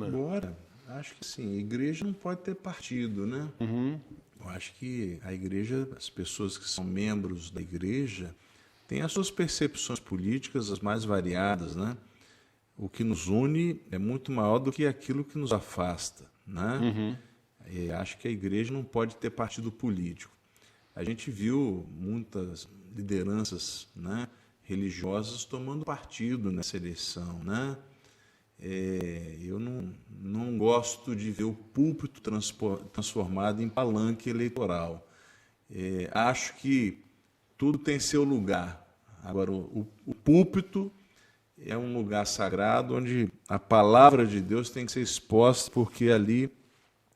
Agora, acho que sim, a igreja não pode ter partido, né? Eu acho que a igreja, as pessoas que são membros da igreja, têm as suas percepções políticas as mais variadas, né? O que nos une é muito maior do que aquilo que nos afasta, né? E acho que a igreja não pode ter partido político. A gente viu muitas lideranças, né, religiosas tomando partido nessa eleição, né? Eu não gosto de ver o púlpito transformado em palanque eleitoral. Acho que tudo tem seu lugar. Agora, o púlpito é um lugar sagrado onde a palavra de Deus tem que ser exposta, porque ali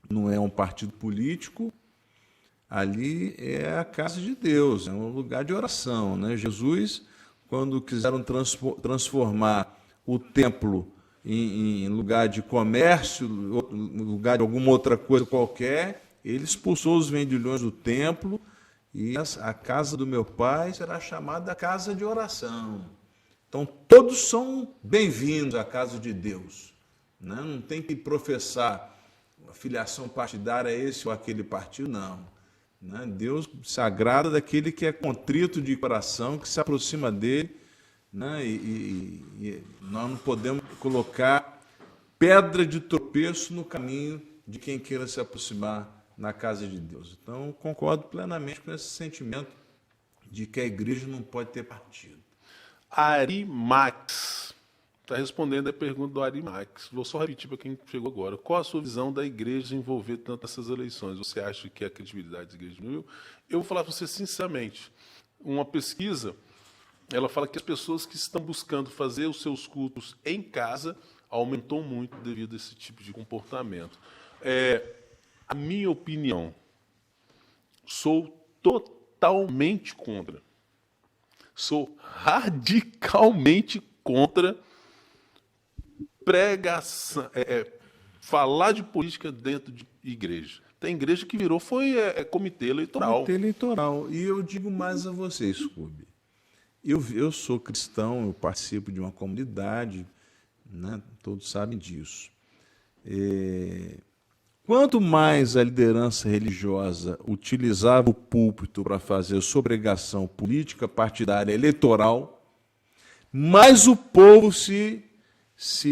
não é um partido político, ali é a casa de Deus, é um lugar de oração, né? Jesus, quando quiseram transformar o templo em lugar de comércio, lugar de alguma outra coisa qualquer, ele expulsou os vendilhões do templo e a casa do meu pai será chamada casa de oração. Então, todos são bem-vindos à casa de Deus, né? Não tem que professar a filiação partidária a esse ou aquele partido, não. Né? Deus se agrada daquele que é contrito de coração, que se aproxima dele, né? E nós não podemos colocar pedra de tropeço no caminho de quem queira se aproximar na casa de Deus. Então, concordo plenamente com esse sentimento de que a igreja não pode ter partido. Ari Max está respondendo a pergunta do Ari Max. Vou só repetir para quem chegou agora. Qual a sua visão da igreja envolver tanto essas eleições? Você acha que a credibilidade da igreja diminuiu? Eu vou falar para você sinceramente. Uma pesquisa, ela fala que as pessoas que estão buscando fazer os seus cultos em casa aumentou muito devido a esse tipo de comportamento. A minha opinião, sou totalmente contra. Sou radicalmente contra pregação, falar de política dentro de igreja. Tem igreja que virou, comitê eleitoral. Comitê eleitoral. E eu digo mais a você, Scooby. Eu sou cristão, eu participo de uma comunidade, né? Todos sabem disso. Quanto mais a liderança religiosa utilizava o púlpito para fazer sua pregação política, partidária, eleitoral, mais o povo se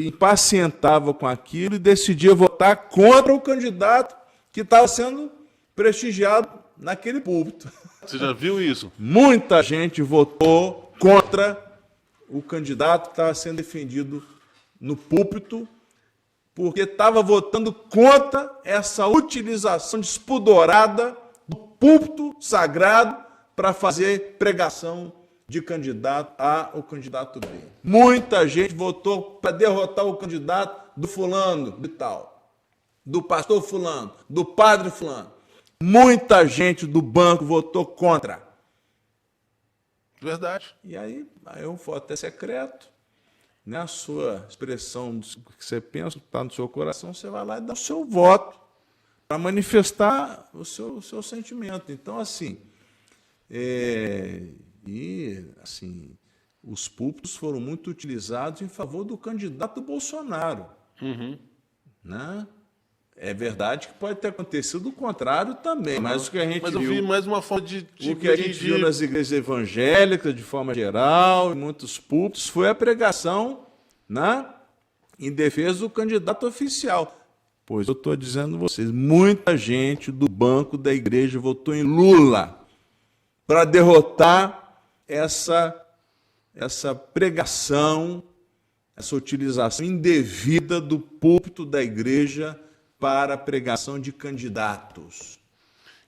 impacientava com aquilo e decidia votar contra o candidato que estava sendo prestigiado naquele púlpito. Você já viu isso? Muita gente votou contra o candidato que estava sendo defendido no púlpito, porque estava votando contra essa utilização despudorada do púlpito sagrado para fazer pregação de candidato A ou candidato B. Muita gente votou para derrotar o candidato do fulano de tal, do pastor fulano, do padre fulano. Muita gente do banco votou contra. Verdade. E aí o voto é secreto. Na sua expressão do que você pensa, que está no seu coração, você vai lá e dá o seu voto para manifestar o seu sentimento. Então, assim, os púlpitos foram muito utilizados em favor do candidato Bolsonaro. Né? É verdade que pode ter acontecido o contrário também, mas o que a gente eu vi mais uma forma de o que a gente viu nas igrejas evangélicas, de forma geral, em muitos púlpitos, foi a pregação, né, em defesa do candidato oficial. Pois eu estou dizendo a vocês, muita gente do banco da igreja votou em Lula para derrotar essa pregação, essa utilização indevida do púlpito da igreja para a pregação de candidatos.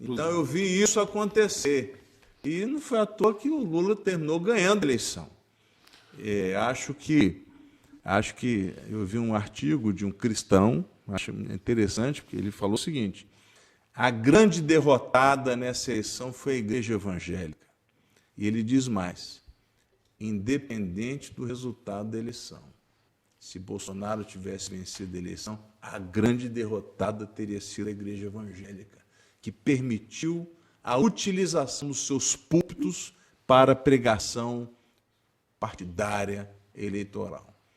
Então eu vi isso acontecer. E não foi à toa que o Lula terminou ganhando a eleição. Acho que eu vi um artigo de um cristão, acho interessante, porque ele falou o seguinte: a grande derrotada nessa eleição foi a igreja evangélica. E ele diz mais: independente do resultado da eleição, se Bolsonaro tivesse vencido a eleição, a grande derrotada teria sido a igreja evangélica, que permitiu a utilização dos seus púlpitos para pregação partidária eleitoral.